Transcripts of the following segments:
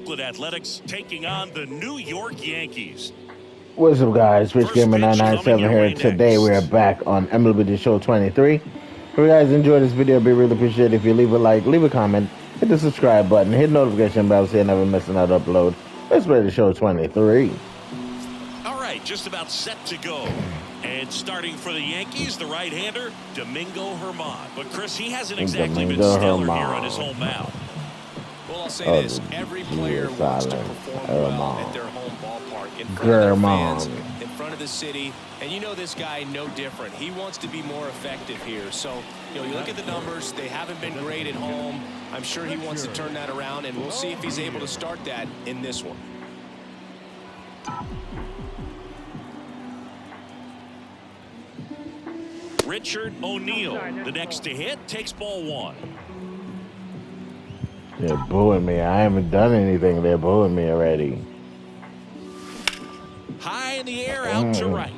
Oakland Athletics taking on the New York Yankees. What's up, guys? Rich Gamer 997 here. Today we are back on MLB The Show 23. If you guys enjoy this video, it'd be really appreciated if you leave a like, leave a comment, hit the subscribe button, hit the notification bell so you never miss another upload. Let's play The Show 23. All right, just about set to go. And starting for the Yankees, the right-hander, Domingo Germán. But Chris, he hasn't exactly been stellar here on his home mound. Well, I'll say this. Every player wants to perform well at their home ballpark, in front of their fans, in front of the city. And you know this guy no different. He wants to be more effective here. So, you look at the numbers. They haven't been great at home. I'm sure he wants to turn that around, and we'll see if he's able to start that in this one. Richard O'Neill, the next to hit, takes ball one. They're booing me. I haven't done anything. They're booing me already. High in the air, out to right.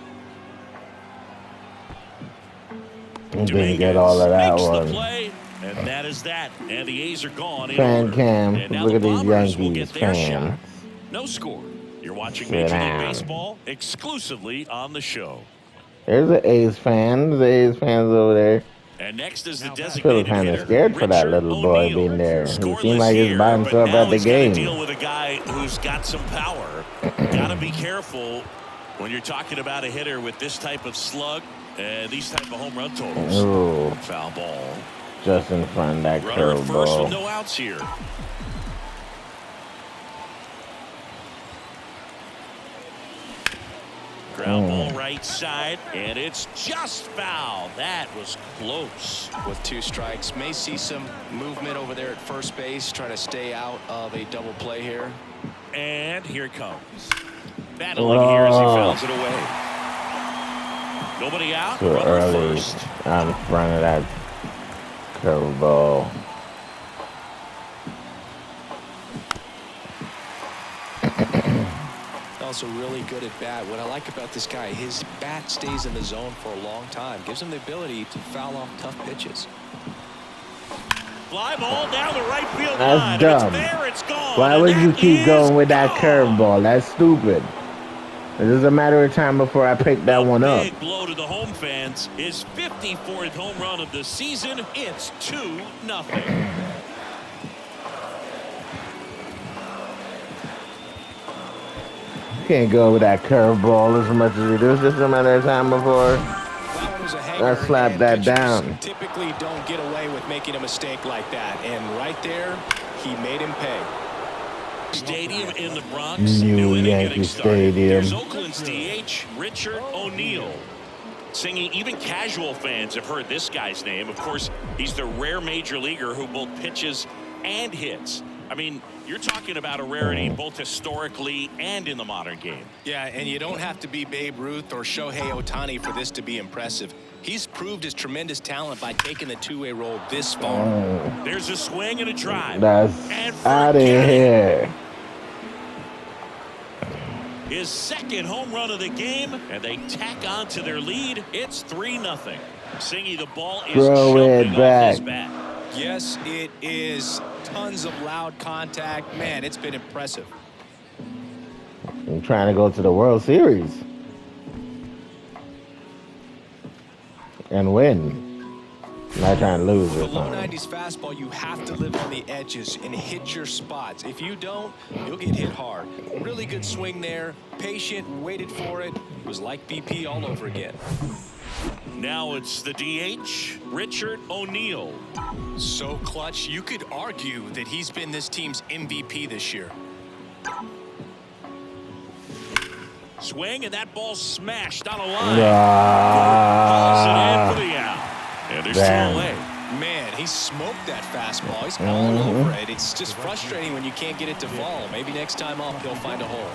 Didn't get all of that one. The play, and that is that. And the A's are gone. Fan cam. Look at these Yankees fans. No score. You're watching Major League Baseball exclusively on the show. There's the A's fans. The A's fans over there. And next is the I designated feel kind of scared for that little boy being there. He seemed like he's by himself at the game. Deal with a guy who's got some power. Got to be careful when you're talking about a hitter with this type of slug and these type of home run totals. Ooh. Foul ball. Just in front of that Runner at first with curveball. no outs here. Ground ball right side, and it's just foul. That was close. With two strikes, may see some movement over there at first base, trying to stay out of a double play here. And here it comes. Battling here as he fouls it away. Nobody out. Too Runner early. first. I'm in front of that curveball. Also really good at bat. What I like about this guy, his bat stays in the zone for a long time. Gives him the ability to foul off tough pitches. Fly ball down the right field That's line. dumb. It's there, it's gone. Why would you keep going with that curveball? That's stupid. It is a matter of time before I pick that one up. Big blow to the home fans. His 54th home run of the season. It's 2-0. Can't go with that curveball as much as we do. It's just a matter of time before I slap that down. Typically don't get away with making a mistake like that, and right there he made him pay. Stadium in the Bronx. New Yankee Stadium. Here's Oakland's DH, Richard O'Neill. Singing, even casual fans have heard this guy's name. Of course, he's the rare major leaguer who both pitches and hits. I mean, you're talking about a rarity both historically and in the modern game. Yeah, and you don't have to be Babe Ruth or Shohei Ohtani for this to be impressive. He's proved his tremendous talent by taking the two-way role this far. There's a swing and a drive. That's out of here. His second home run of the game, and they tack on to their lead. It's 3-0. Singy, the ball is jumping off his bat. Yes, it is. Tons of loud contact. Man, it's been impressive. I'm trying to go to the World Series and win. I'm not trying to lose The this low time. 90s fastball, you have to live on the edges and hit your spots. If you don't, you'll get hit hard. Really good swing there. Patient, waited for it. It was like BP all over again. Now it's the DH, Richard O'Neill. So clutch, you could argue that he's been this team's MVP this year. Swing, and that ball smashed on a line. Calls it in for the out. And they're still away. Man, he smoked that fastball. He's all over it. It's just frustrating when you can't get it to fall. Maybe next time up, he'll find a hole.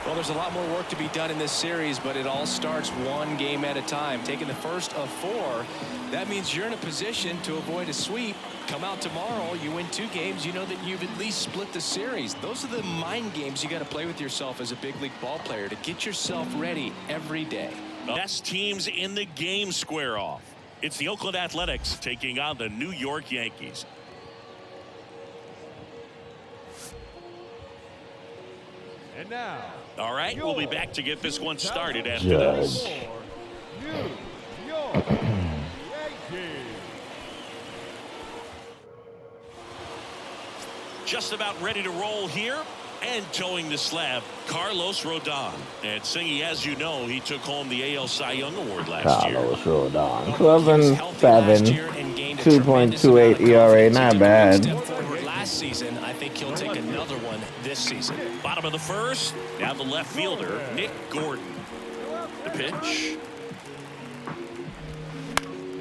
Well, there's a lot more work to be done in this series, but it all starts one game at a time. Taking the first of 4, that means you're in a position to avoid a sweep. Come out tomorrow, you win 2 games, you know that you've at least split the series. Those are the mind games you got to play with yourself as a big league ball player to get yourself ready every day. The best teams in the game square off. It's the Oakland Athletics taking on the New York Yankees. And now, All right, we'll be back to get this one started after Judge. this. New York Yankees. Just about ready to roll here. And towing the slab, Carlos Rodon. And Singy, as you know, he took home the AL Cy Young Award last year. Carlos Rodon. Well, 12 he was and healthy 7. last year and gained a tremendous 2.28 amount of ERA, confidence. not He took bad. one step forward last season. I think he'll take another one this season. Bottom of the first. Now the left fielder, Nick Gordon. The pitch.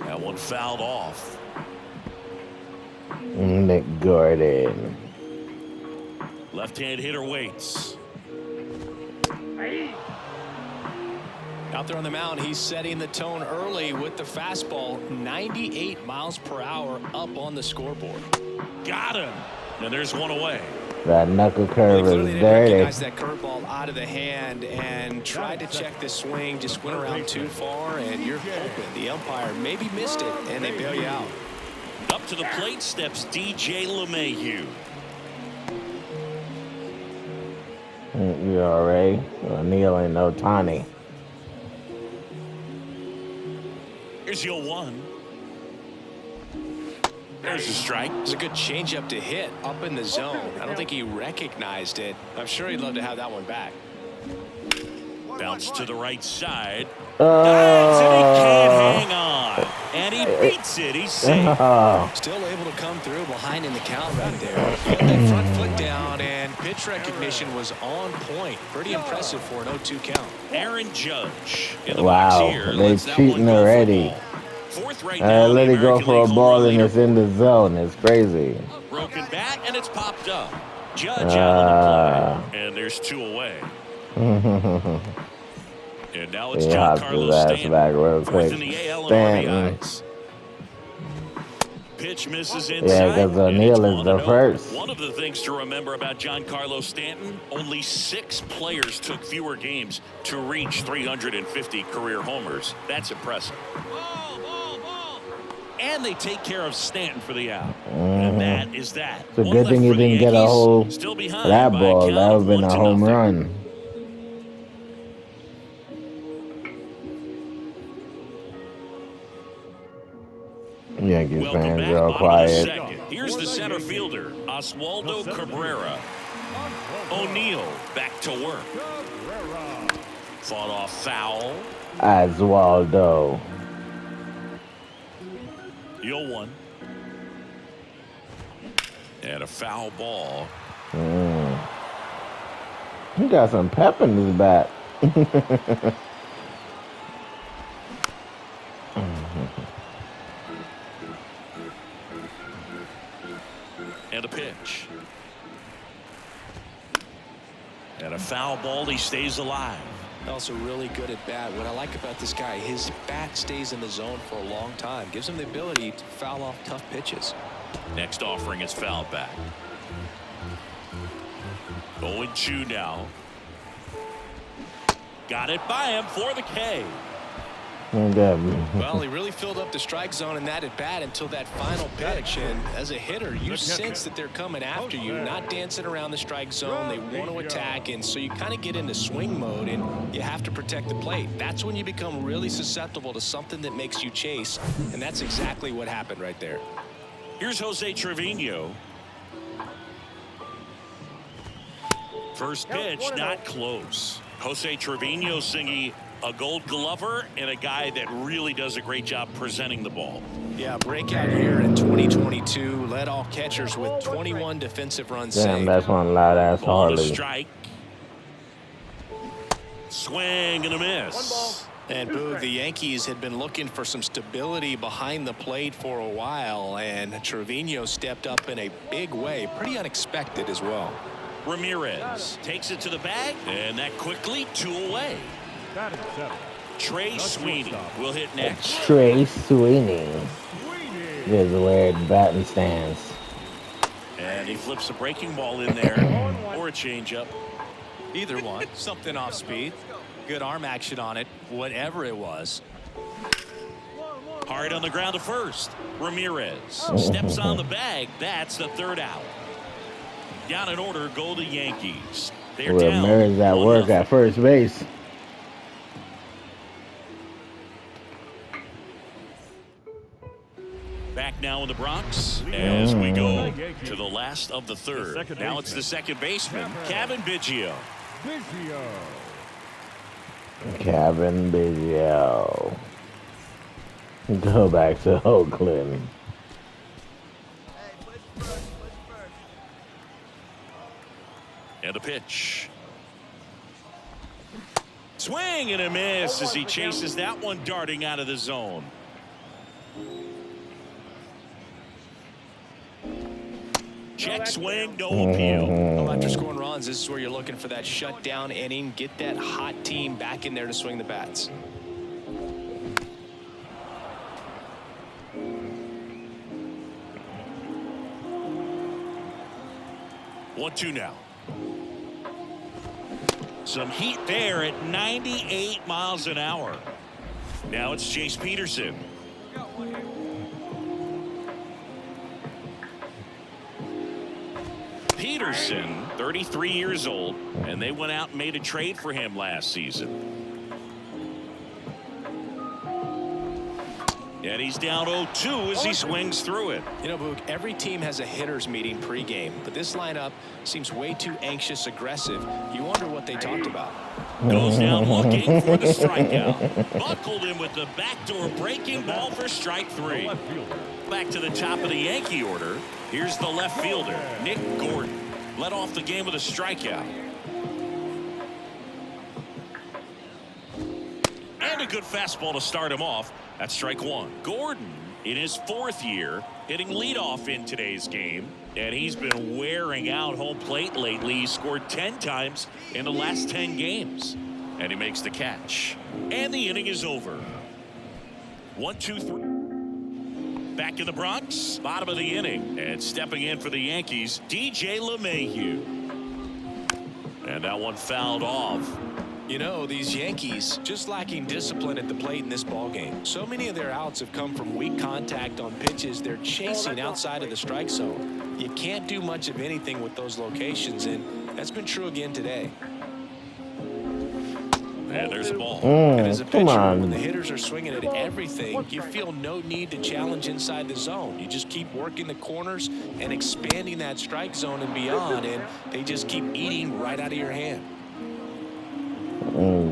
That one fouled off. Nick Gordon. Left-hand hitter waits. Out there on the mound, he's setting the tone early with the fastball. 98 miles per hour up on the scoreboard. Got him. And there's one away. That knuckle Well, curve he clearly is didn't dirty. recognize that curveball out of the hand and tried to check the swing, just went around too far, and you're hoping the umpire maybe missed it, and they bail you out. Up to the plate steps DJ LeMahieu. ERA. O'Neal and Ohtani. Here's your one. There's a strike. It was a good changeup to hit up in the zone. I don't think he recognized it. I'm sure he'd love to have that one back. Bounce to the right side. Dives and he can't hang on. And he beats it. He's safe. Still able to come through behind in the count right there. Put that front foot down, and pitch recognition was on point. Pretty impressive for an 0-2 count. Aaron Judge in the Wow, box here. they Lets that one cheating go for a already. ball. Fourth right now. Let the it go American for a League ball home and run it's in the zone. It's crazy. Broken bat, and it's popped up. Judge out on the play. And there's two away. And now it's He hopped Giancarlo his ass Stanton. back real Fourth quick. in the AL in Stanton. RBIs. Pitch misses inside. Yeah, because and O'Neal it's is the 1-0. first. One of the things to remember about Giancarlo Stanton, only 6 players took fewer games to reach 350 career homers. That's impressive. And they take care of Stanton for the out. And that is that. It's a One good left thing he for the didn't get a Yankees, whole still behind that by a ball. count That would have of been a 1-0. home run. Yankees Welcome fans back. are all Bottom of the quiet. second. Here's the center fielder, Oswaldo Cabrera. O'Neal back to work. Fought off foul. Oswaldo. 0-1. And a foul ball. He got some pep in his bat. And a pitch. And a foul ball. He stays alive. Also really good at bat. What I like about this guy, his bat stays in the zone for a long time. Gives him the ability to foul off tough pitches. Next offering is fouled back. 0-2 now. Got it by him for the K. Well, he really filled up the strike zone in that at bat until that final pitch. And as a hitter, you sense that they're coming after you, not dancing around the strike zone. They want to attack, and so you kind of get into swing mode, and you have to protect the plate. That's when you become really susceptible to something that makes you chase, and that's exactly what happened right there. Here's Jose Trevino. First pitch, not close. Jose Trevino, Singy, a Gold Glover and a guy that really does a great job presenting the ball. Yeah, breakout here in 2022. Led all catchers with 21 defensive runs Damn, saved. that's one loud ass Ball and a Harley. strike. Swing and a miss. And Boog, the Yankees had been looking for some stability behind the plate for a while, and Trevino stepped up in a big way. Pretty unexpected as well. Ramirez takes it to the bag, and that quickly 2 away. Trey Sweeney will hit next. Trey Sweeney. His weird batting stance. And he flips a breaking ball in there, or a changeup. Either one. Something off speed. Good arm action on it, whatever it was. Hard on the ground to first. Ramirez steps on the bag. That's the 3rd out. Down in order go the Yankees. They're Well, down Mary's at work 1-0. at first base. Back now in the Bronx as we go to the last of the third. Now it's the second baseman, Cavan Biggio. Biggio. Cavan Biggio. Go back to Oakland. And a pitch. Swing and a miss as he chases that one darting out of the zone. Check swing, no appeal. Well, after scoring runs, this is where you're looking for that shutdown inning. Get that hot team back in there to swing the bats. One, two now. Some heat there at 98 miles an hour. Now it's Chase Peterson. Peterson, 33 years old, and they went out and made a trade for him last season. And he's down 0-2 as he swings through it. You know, Boog, every team has a hitters meeting pregame, but this lineup seems way too anxious, aggressive. You wonder what they talked about. Goes down looking for the strikeout. Buckled him with the backdoor breaking ball for strike three. Back to the top of the Yankee order. Here's the left fielder, Nick Gordon. Led off the game with a strikeout. And a good fastball to start him off. That's strike one. Gordon, in his fourth year, hitting leadoff in today's game. And he's been wearing out home plate lately. He scored 10 times in the last 10 games. And he makes the catch. And the inning is over. 1, 2, 3. Back in the Bronx, bottom of the inning. And stepping in for the Yankees, DJ LeMahieu. And that one fouled off. You know, these Yankees just lacking discipline at the plate in this ballgame. So many of their outs have come from weak contact on pitches they're chasing outside of the strike zone. You can't do much of anything with those locations, and that's been true again today. And there's a ball. And as a pitcher, come on. when the hitters are swinging at everything, you feel no need to challenge inside the zone. You just keep working the corners and expanding that strike zone and beyond, and they just keep eating right out of your hand.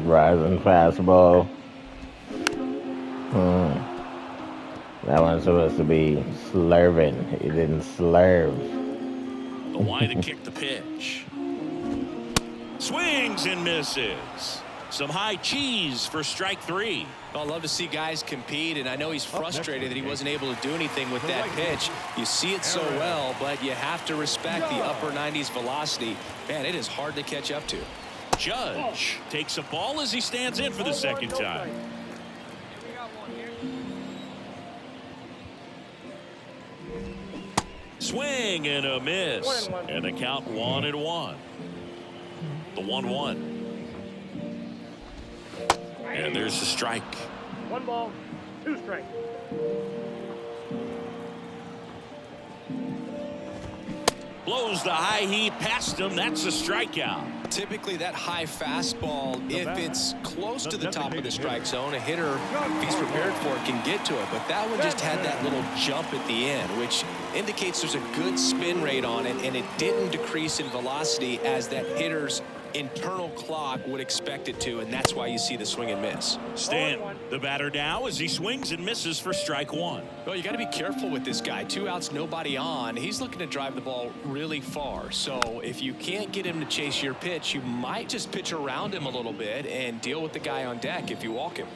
Rising fastball. That one's supposed to be slurving. He didn't slurve. The wide to kick the pitch. Swings and misses. Some high cheese for strike three. Well, I love to see guys compete, and I know he's frustrated that he wasn't able to do anything with that pitch. You see it so well, but you have to respect the upper 90s velocity. Man, it is hard to catch up to. Judge takes a ball as he stands in for the second time. Swing and a miss. And the count 1-1. The 1-1. And there's the strike. 1 ball, 2 strikes. Blows the high heat past him. That's a strikeout. Typically, that high fastball, if it's close to the top of the strike zone, a hitter, if he's prepared for it, can get to it. But that one just had that little jump at the end, which indicates there's a good spin rate on it, and it didn't decrease in velocity as that hitter's internal clock would expect it to, and that's why you see the swing and miss. Stanton, the batter now, as he swings and misses for strike one. Well, you got to be careful with this guy. 2 outs, nobody on. He's looking to drive the ball really far. So if you can't get him to chase your pitch, you might just pitch around him a little bit and deal with the guy on deck if you walk him.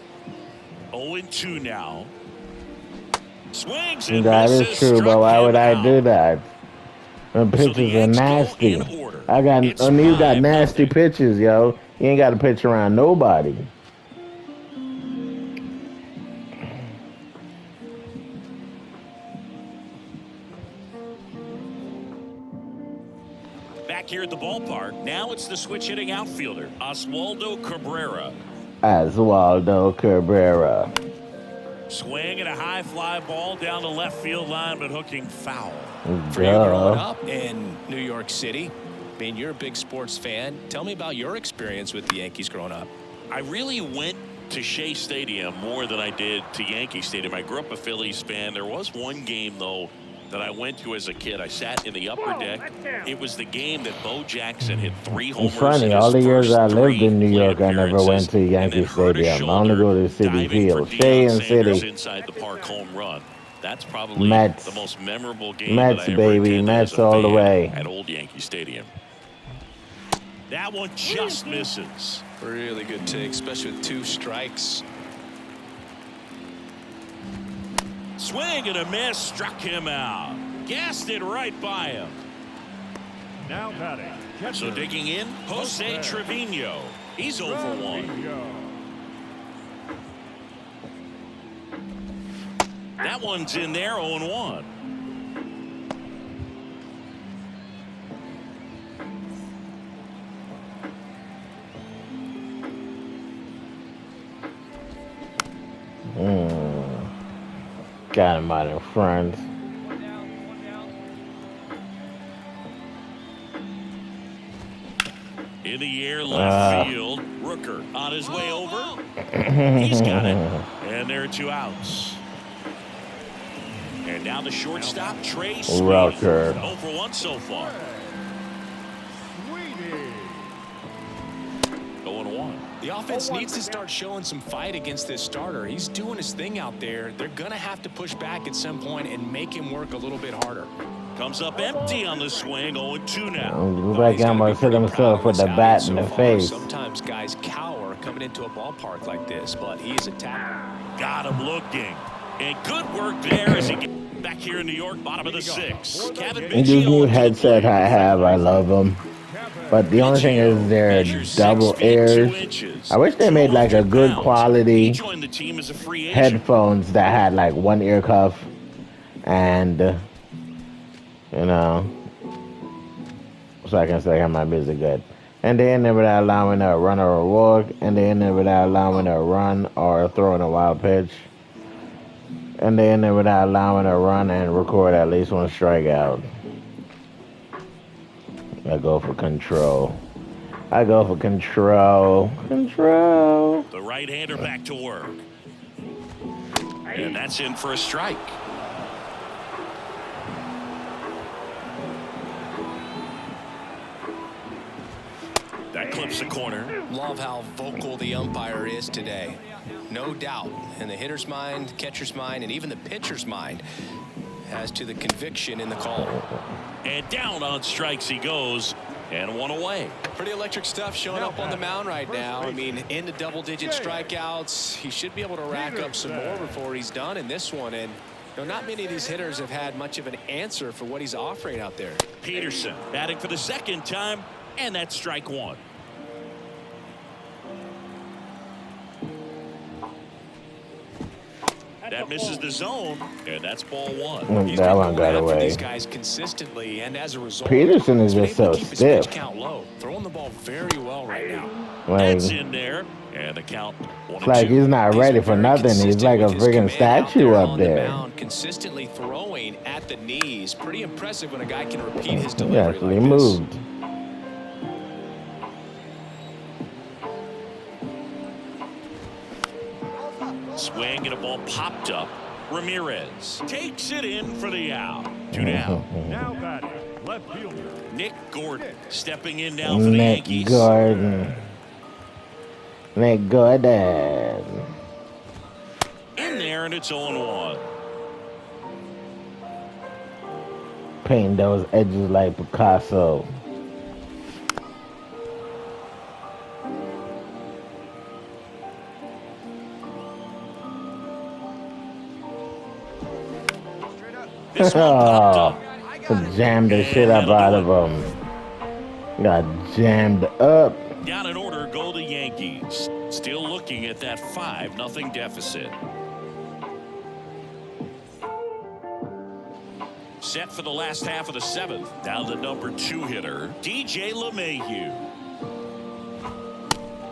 0-2 now. Swings and That misses. is true, Struck but why him would I out. do that? The So pitches the are Yanks go nasty. in order. I got It's you got 5-0. nasty pitches, yo. You ain't got to pitch around nobody. Back here at the ballpark, now it's the switch hitting outfielder, Oswaldo Cabrera. Oswaldo Cabrera. Swing and a high fly ball down the left field line, but hooking foul. For you growing Duh. up in New York City, I mean, you're a big sports fan. Tell me about your experience with the Yankees growing up. I really went to Shea Stadium more than I did to Yankee Stadium. I grew up a Phillies fan. There was one game, though, that I went to as a kid. I sat in the upper deck. It was the game that Bo Jackson hit 3 homers. It's funny, all the years I lived in New York, I never went to Yankee Stadium. I only go to City Field. Shea and City. Inside the park home run. That's probably Mets. the most memorable game Mets, that I ever baby. attended Mets as a all the fan way. at Old Yankee Stadium. That one just misses. Really good take, especially with 2 strikes. Swing and a miss, struck him out. Gassed it right by him. Now batting. Catcher. So digging in, Jose Trevino. He's 0 for 1. Trevino. That one's in there, 0-1. Got him out in front. In the air, left field. Rooker on his way over. He's got it. And there are 2 outs. And now the shortstop, Trey Sweeney. Rooker. 0 for 1 so far. Sweeney. 0-1. The offense needs to start showing some fight against this starter. He's doing his thing out there. They're going to have to push back at some point and make him work a little bit harder. Comes up empty on the swing, 0-2 now. Looks like he almost hit himself with the bat in the face. Sometimes guys cower coming into a ballpark like this, but he's attacking. Got him looking. And good work there as he gets back here in New York, bottom of the 6th. Kevin And this new headset I have, I love them. But the only thing is they're double ears. I wish they made like a good quality headphones that had like 1 ear cuff and you know, so I can say my music good. And they ain't never allowing a run or a walk, and they ain't never allowing a run or throwing a wild pitch. And they ain't never allowing a run and record at least 1 strikeout. I go for control. I go for control. Control. The right-hander back to work. And that's in for a strike. That clips the corner. Love how vocal the umpire is today. No doubt in the hitter's mind, catcher's mind, and even the pitcher's mind as to the conviction in the call. And down on strikes he goes, and 1 away. Pretty electric stuff showing up on the mound right now. I mean, into double-digit strikeouts. He should be able to rack up some more before he's done in this one. And you know, not many of these hitters have had much of an answer for what he's offering out there. Peterson batting for the 2nd time, and that's strike 1. That misses the zone, and that's ball 1. That one got away. These guys consistently, and as a result, Peterson is just so stiff. Count low, throwing the ball very well right now. That's in there, and the count 1-2. It's like he's not ready for nothing. He's like a freaking statue up there. Consistently throwing at the knees. Pretty impressive when a guy can repeat his He delivery actually like moved. Swing and a ball popped up. Ramirez takes it in for the out. 2 down. Now batting. Left fielder. Nick Gordon stepping in now for the Nick Yankees. Gordon. Nick Gordon. In there, and it's 0-1. Paint those edges like Picasso. This one popped up. Jammed the shit up out of him. Got jammed up. Down in order go the Yankees. Still looking at that 5-0 deficit. Set for the last half of the 7th. Now the number 2 hitter, DJ LeMahieu.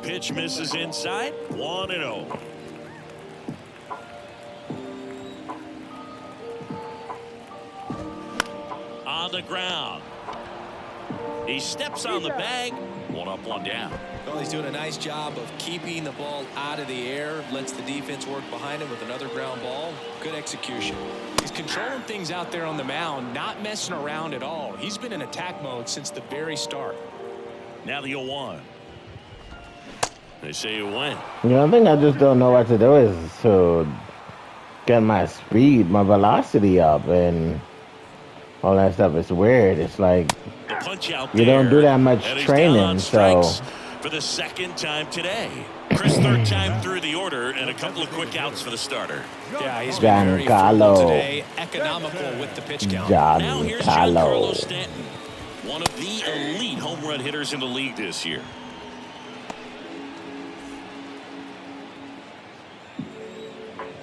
Pitch misses inside. 1-0. On the ground. He steps on the bag. 1 up, 1 down. Well, he's doing a nice job of keeping the ball out of the air, lets the defense work behind him with another ground ball. Good execution. He's controlling things out there on the mound, not messing around at all. He's been in attack mode since the very start. Now the 0-1. They say you win. You know, the thing I just don't know what to do is to get my speed, my velocity up, and all that stuff. It's weird. It's like The punch out you don't do that much and he's down on training, so. strikes for the 2nd time today. Chris, 3rd time through the order, and a couple of quick outs for the starter. Yeah, he's been very Giancarlo. frugal today, economical with the pitch count. Now here's Giancarlo Giancarlo. Stanton, one of the elite home run hitters in the league this year.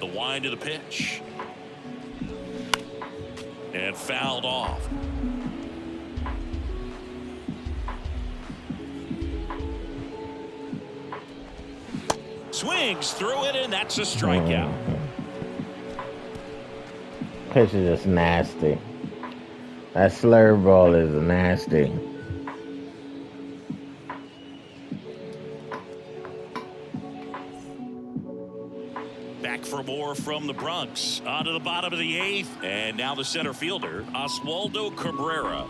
The wind of the pitch. And fouled off. Swings through it, and that's a strikeout. Pitch is just nasty. That slurve ball is nasty. Back for more from the Bronx. On to the bottom of the 8th, and now the center fielder, Oswaldo Cabrera.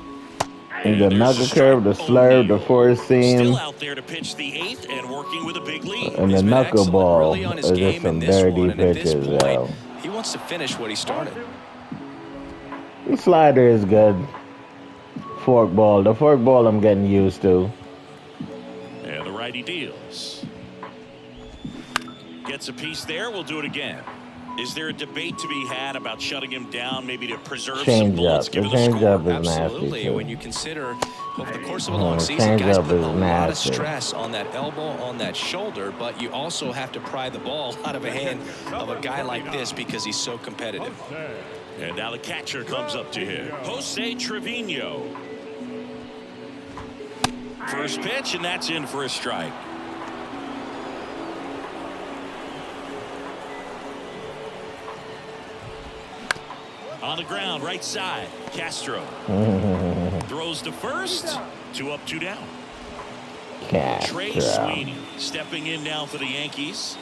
And the there's knuckle a curve, the strike. slurve, the O'Neal four seam, still out there to pitch the 8th and working with a big lead. and the He's been excellent knuckleball really on his is just game in some this dirty one, and at this pitches, point, yo. he wants to finish what he started. The slider is good. Fork ball. The fork ball I'm getting used to. And the righty deals. Gets a piece there. We'll do it again. Is there a debate to be had about shutting him down, maybe to preserve some Change bullets, up. given The the change score? up is nasty. Absolutely. Too. When you consider over the course of a long season, change guys up put is a lot of nasty. stress on that elbow, on that shoulder, but you also have to pry the ball out of a hand of a guy like this because he's so competitive. And now the catcher comes up to him. Jose Trevino. First pitch, and that's in for a strike. On the ground, right side, Castro. Throws to first. 2 up, 2 down. Trey Castro. Sweeney stepping in now for the Yankees.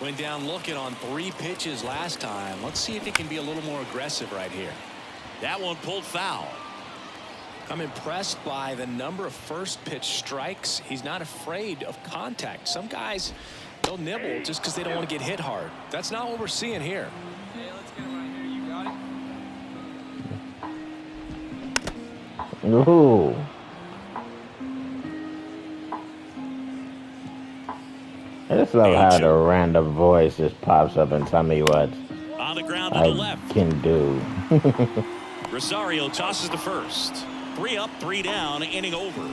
Went down looking on 3 pitches last time. Let's see if he can be a little more aggressive right here. That one pulled foul. I'm impressed by the number of first pitch strikes. He's not afraid of contact. Some guys, they'll nibble just because they don't want to get hit hard. That's not what we're seeing here. Ooh. I just love how the random voice just pops up and tell me what On the ground to the I left. can do. Rosario tosses to first. 3 up, 3 down, inning over.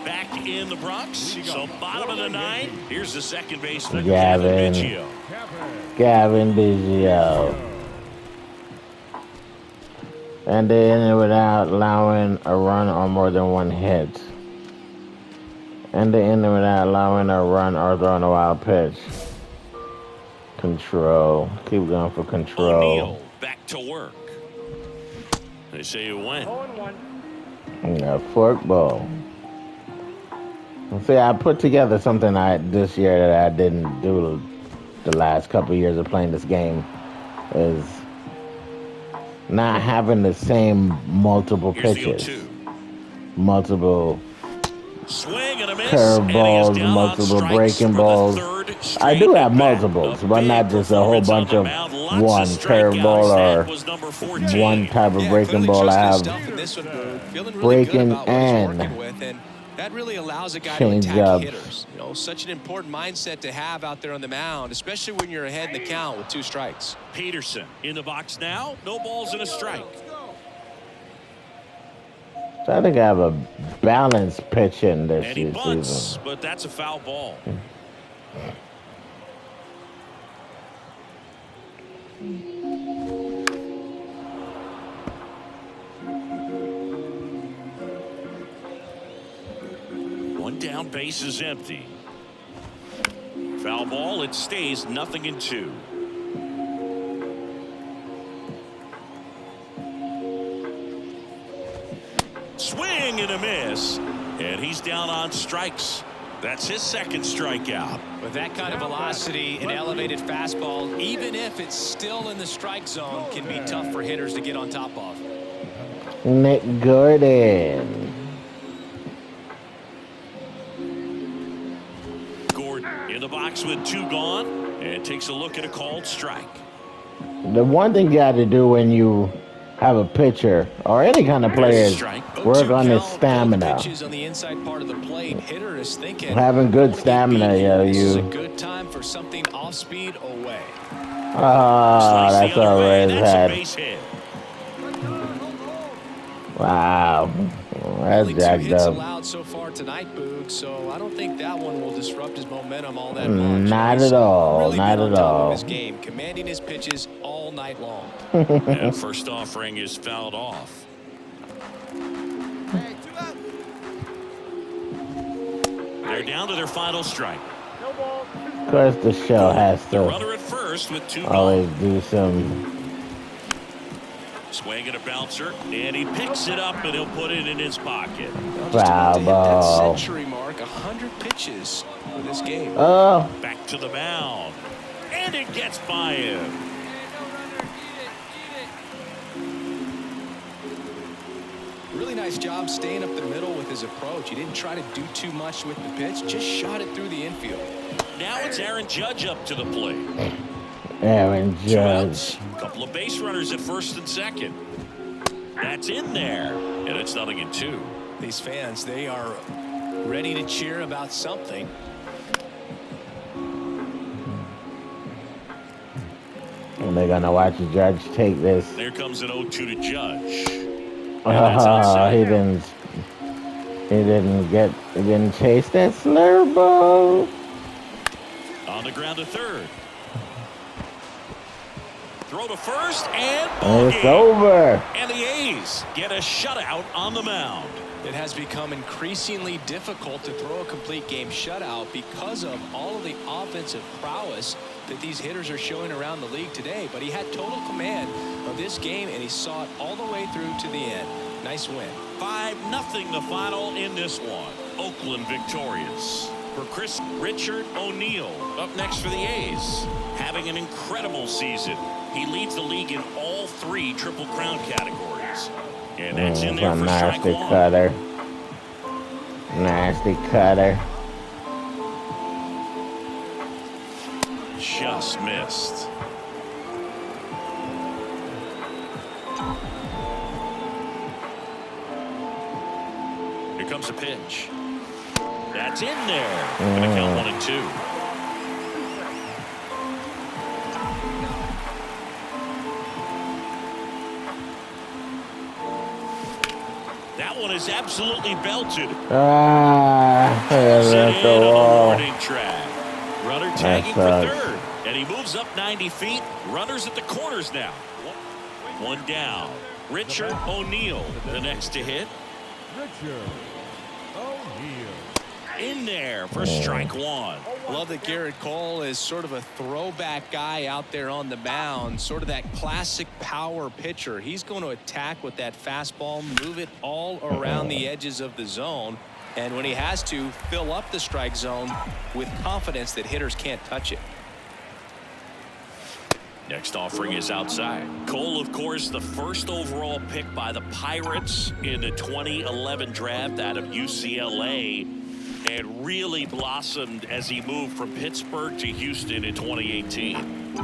Back in the Bronx. So bottom of the 9th. Here's the second baseman, Gavin. Biggio. Gavin Biggio. And they ended without allowing a run or more than 1 hit. And they ended without allowing a run or throwing a wild pitch. Control. Keep going for control. O'Neal back to work. They say you win. 0-1. Yeah, fork ball. See, I put together something this year that I didn't do the last couple of years of playing this game. Is not having the same multiple Here's the pitches, 0-2. multiple Swing and a miss. curve and he is balls, down on multiple strikes breaking for the balls. 3rd I straight do have at-bat. multiples, A but big not just a whole performance on bunch the of mound. Lots one of curve strikeouts. ball That or was number 14. one type of Yeah, breaking clearly ball. trusts I have himself in this one, Boog. Feeling really breaking good about what he's and working with, and that really allows a guy to change attack ups. hitters. You know, such an important mindset to have out there on the mound, especially when you're ahead in the count with 2 strikes. Peterson in the box now. No balls and a strike. So I think I have a balanced pitching this And he bunts, season. but that's a foul ball. One down, base is empty. Foul ball, it stays 0-2. Swing and a miss. And he's down on strikes. That's his second strikeout. With that kind of velocity, an elevated fastball, even if it's still in the strike zone, can be tough for hitters to get on top of. Nick Gordon. Gordon in the box with 2 gone and takes a look at a called strike. The one thing you got to do when you have a pitcher or any kind of player is work on his stamina. On the inside part of the plate, hitter is thinking, having good stamina, this is a you. good time for something off speed away. Oh, that's always That's a had. base hit. Wow, that's Only 2 jacked hits up. allowed so far tonight, Boog, so I don't think that one will disrupt his momentum all that much. Not He's at all, really not been on at top of all. his game, commanding his pitches all night long. And first offering is fouled off. They're down to their final strike. No ball. Of course, the show has The to runner at first with 2 gone. always do some. Swing and a bouncer, and he picks it up and he'll put it in his pocket. Just about to hit that Bravo. century mark, 100 pitches for this game. Oh, Back to the mound, and it gets by him. Really nice job staying up the middle with his approach. He didn't try to do too much with the pitch, just shot it through the infield. Now it's Aaron Judge up to the plate. Aaron 2 Judge. outs, couple of base runners at first and second. That's in there, and it's 0-2. These fans, they are ready to cheer about something. And they're gonna watch the Judge take this. There comes an 0-2 to Judge. He didn't chase that slurve ball. On the ground to third. Throw to first, and It's bogey. over. And the A's get a shutout on the mound. It has become increasingly difficult to throw a complete game shutout because of all of the offensive prowess that these hitters are showing around the league today. But he had total command of this game, and he saw it all the way through to the end. Nice win. 5-0 the final in this one. Oakland victorious. For Richard O'Neill up next for the A's. Having an incredible season. He leads the league in all 3 Triple Crown categories. And that's in there a for strike nasty 1. cutter. Nasty cutter. Just missed. Here comes a pitch. That's in there. Gonna count 1-2. That one is absolutely belted. There's Set the in on the wall. warning track. Runner tagging for sucks. third. And he moves up 90 feet. Runners at the corners now. One down. Richard O'Neill, the next to hit. Richard O'Neill. In there for strike 1. Love that Garrett Cole is sort of a throwback guy out there on the mound, sort of that classic power pitcher. He's going to attack with that fastball, move it all around the edges of the zone, and when he has to, fill up the strike zone with confidence that hitters can't touch it. Next offering is outside. Cole, of course, the first overall pick by the Pirates in the 2011 draft out of UCLA, and really blossomed as he moved from Pittsburgh to Houston in 2018.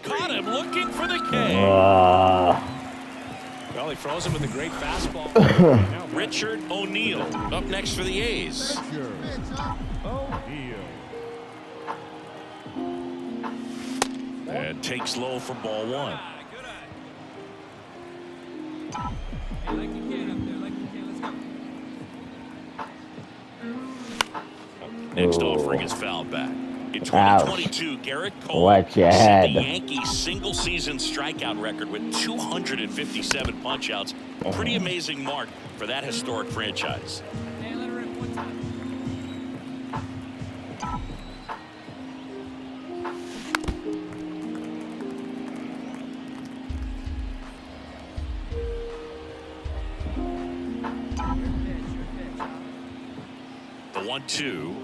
Caught him looking for the K. Well, he froze him with a great fastball. Richard O'Neill up next for the A's. Richard O'Neill. And takes low for ball 1. Next offering is fouled back. In 2022, Garrett Cole Watch your set the head. Yankees single-season strikeout record with 257 punch-outs. Pretty amazing mark for that historic franchise. 1-2.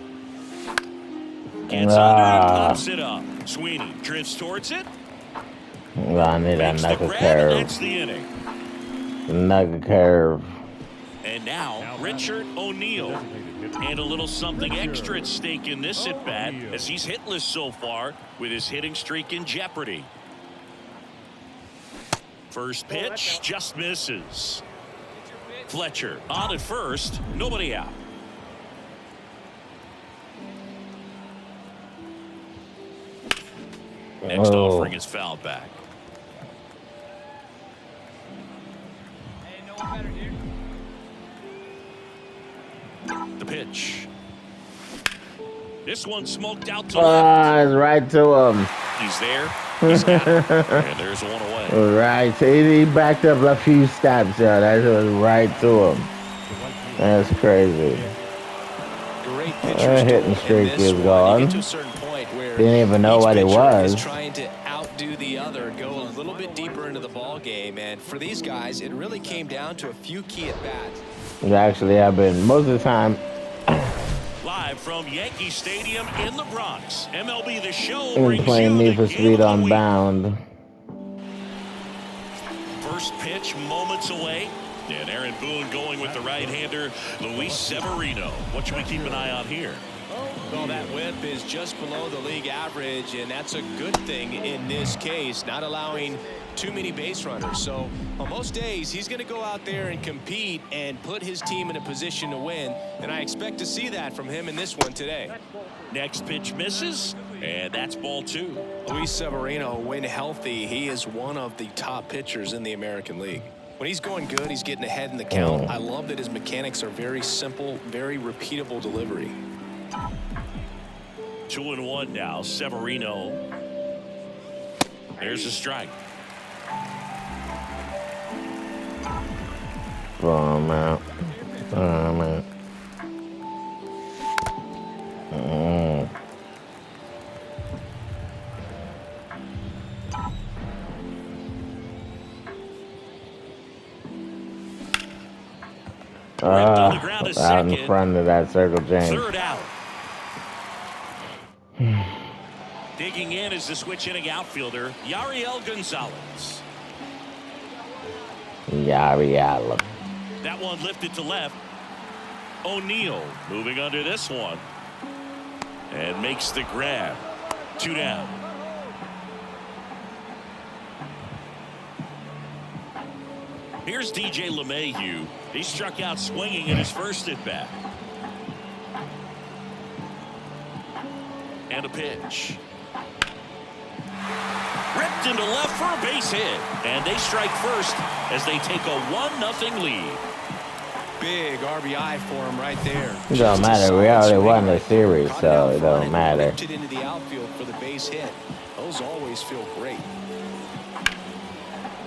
Gets under and pops it up. Sweeney drifts towards it. I need that Makes the knuckle grab, and curve. that's the inning. Knuckle curve. And now, Richard O'Neill. And a little something extra at stake in this at-bat as he's hitless so far with his hitting streak in jeopardy. First pitch just misses. Fletcher on at first, nobody out. Next offering is fouled back. The pitch. This one smoked out to left. It's right to him. He's there. He's got it. And there's one away. Right. He backed up a few steps. Yeah, that was right to him. That's crazy. Great pitchers hitting streak is one. gone. You get to a certain point where Didn't even know each what it pitcher was. is trying to outdo the other, go a little bit deeper into the ball game, and for these guys, it really came down to a few key at bats. Actually, I've been most of the time. Live from Yankee Stadium in the Bronx, MLB The Show Been brings playing you Need the for game Speed of the week. Unbound. First pitch moments away. And Aaron Boone going with the right-hander, Luis Severino. What should we keep an eye on here? Well, that whip is just below the league average, and that's a good thing in this case, not allowing too many base runners. So on most days, he's going to go out there and compete and put his team in a position to win, and I expect to see that from him in this one today. Next pitch misses, and that's ball 2. Luis Severino, when healthy, he is one of the top pitchers in the American League. When he's going good, he's getting ahead in the count. I love that his mechanics are very simple, very repeatable delivery. 2-1 now. Severino. There's a strike. Boom out. Boom out. On the ground is Out in second. front of that circle, James. Third out. Digging in is the switch hitting outfielder, Yariel Gonzalez. Yariel. That one lifted to left. O'Neill moving under this one. And makes the grab. 2 down. Here's DJ LeMahieu. He struck out swinging in his first at bat. And a pitch. Ripped into left for a base hit. And they strike first as they take a 1-0 lead. Big RBI for him right there. It don't matter. We already won the series, Caught so out it front don't and matter. whipped it into the outfield for the base hit. Those always feel great.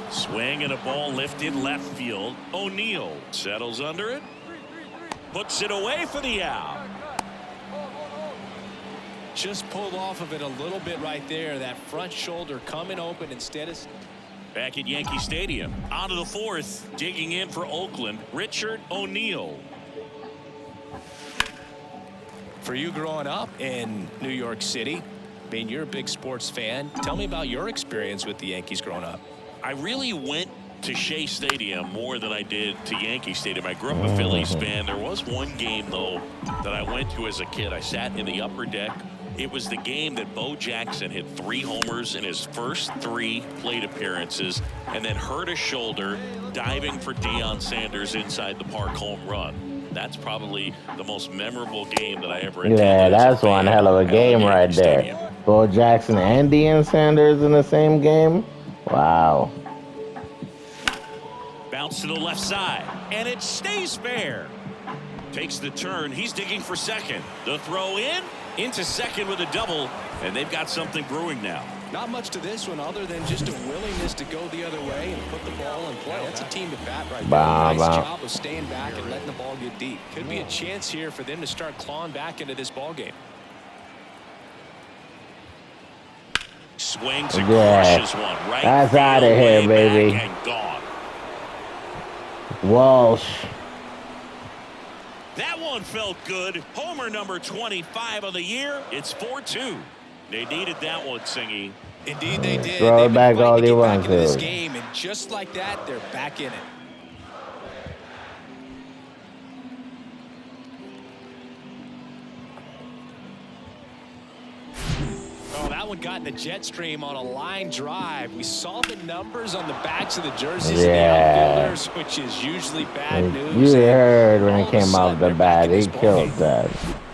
Swing and a ball lifted left field. O'Neill settles under it. Puts it away for the out. Just pulled off of it a little bit right there. That front shoulder coming open instead of... Back at Yankee Stadium. On to the fourth. Digging in for Oakland, Richard O'Neill. For you growing up in New York City, being you're a big sports fan, tell me about your experience with the Yankees growing up. I really went to Shea Stadium more than I did to Yankee Stadium. I grew up a Phillies fan. There was one game, though, that I went to as a kid. I sat in the upper deck. It was the game that Bo Jackson hit 3 homers in his first 3 plate appearances and then hurt his shoulder diving for Deion Sanders inside the park home run. That's probably the most memorable game that I ever attended. Yeah, as a that's one fan hell of a at game Yankee right Stadium. there. Bo Jackson and Deion Sanders in the same game? Wow. Bounce to the left side, and it stays fair. Takes the turn. He's digging for second. The throw into second with a double, and they've got something brewing now. Not much to this one other than just a willingness to go the other way and put the ball in play. That's a team to bat right there. Nice job of staying back and letting the ball get deep. Could be a chance here for them to start clawing back into this ball game. Swings and crushes one. Right. That's out of here, baby. And gone. Walsh. That one one felt good. Homer number 25 of the year. It's 4-2. They needed that one, Singy. Indeed they did. Throw it back all you want into this to. game, and just like that, they're back in it. Oh, that one got in the jet stream on a line drive. We saw the numbers on the backs of the jerseys of the outfielders, which is usually bad news. You heard when it came out the bat, he killed that.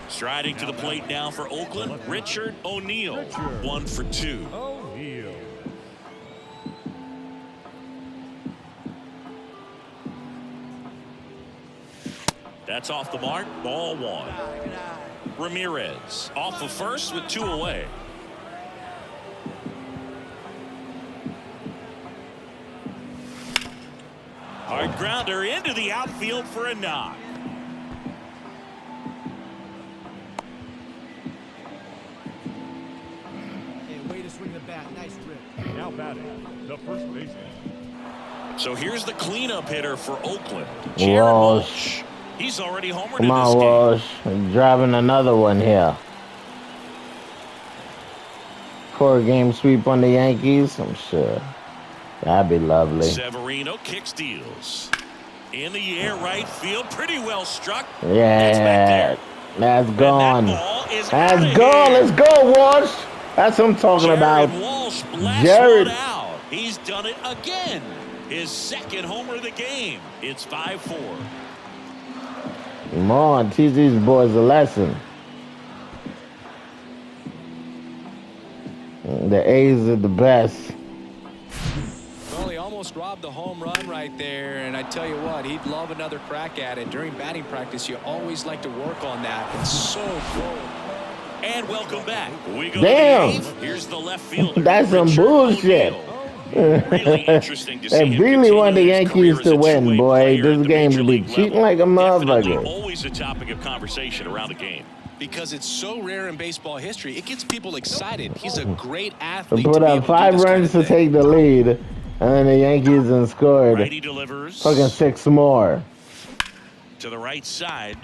Striding to the plate now for Oakland, Richard O'Neill. 1 for 2. O'Neill. That's off the mark. Ball 1. Ramirez off of first with 2 away. Hard grounder into the outfield for a knock. Way to swing the bat. Nice trip. Now batting, the first baseman. So here's the cleanup hitter for Oakland. Walsh. He's already homered Come in on, this game. Walsh. I'm driving another one here. 4-game sweep on the Yankees, I'm sure. That'd be lovely. Severino kicks deals. In the air, right field, pretty well struck. Yeah, that's gone. That's gone. Let's go, Walsh. That's what I'm talking about. Walsh blasts Jared. one out. He's done it again. His second homer of the game. It's 5-4. Come on, teach these boys a lesson. The A's are the best. Well, he almost robbed the home run right there, and I tell you what, he'd love another crack at it. During batting practice, you always like to work on that. It's so cool. And welcome back. We go Damn. to the 8th. Here's the left fielder. That's some Richard bullshit. O'Neill. Really interesting to see They him really want the continue his career Yankees as to a win, two-way boy. player at This the game major will be league cheating level. like a Definitely motherfucker. always a topic of conversation around the game. Because it's so rare in baseball history, it gets people excited. He's a great They athlete. put to be up able to do 5 this kind runs of to thing. take the lead, and then the Yankees and scored Righty delivers fucking 6 more. to the right side.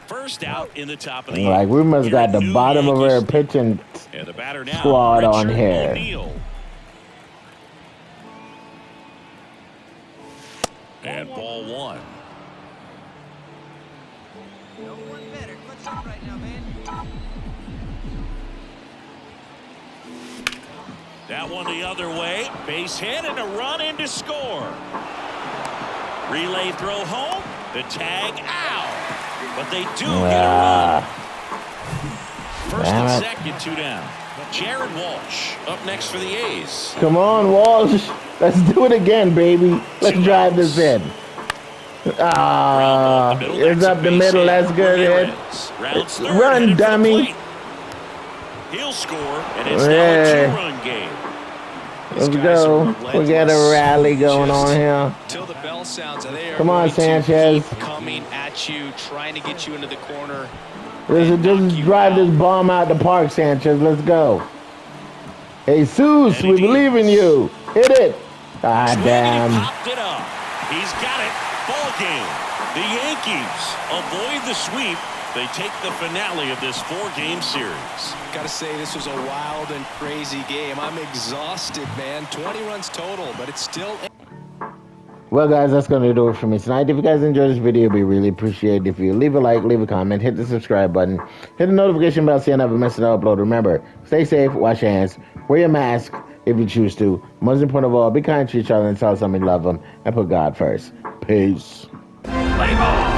First out in the top of the Like, we must got the bottom of our pitching and the batter now, squad on Richard here. O'Neill. And ball 1. No one better. Clutch up right now, man. That one the other way. Base hit and a run in to score. Relay throw home. The tag out. But they do get a run. First Damn and it. second, 2 down. Jared Walsh up next for the A's. Come on, Walsh. Let's do it again, baby. Let's drive this in. It's up the middle. That's good hit. Rounds third, Run, headed for the dummy. plate. He'll score, and it's Yeah. now a 2-run game. Let's These guys go. are We got a relentless. rally going Just on here. Till the bell sounds, they are Come on, going to Sanchez. keep coming at you, trying to get you into the corner. Just drive this bomb out the park, Sanchez. Let's go. Jesus, we believe in you. Hit it. Ah, Swing, and damn. he popped it up. He's got it. Ball game. The Yankees avoid the sweep. They take the finale of this 4-game series. Gotta say, this was a wild and crazy game. I'm exhausted, man. 20 runs total, but it's still... Well, guys, that's going to do it for me tonight. If you guys enjoyed this video, it'd be really appreciated if you leave a like, leave a comment, hit the subscribe button, hit the notification bell so you never miss an upload. Remember, stay safe, wash your hands, wear your mask if you choose to. Most important of all, be kind to each other and tell somebody you love them, and put God first. Peace. Play ball.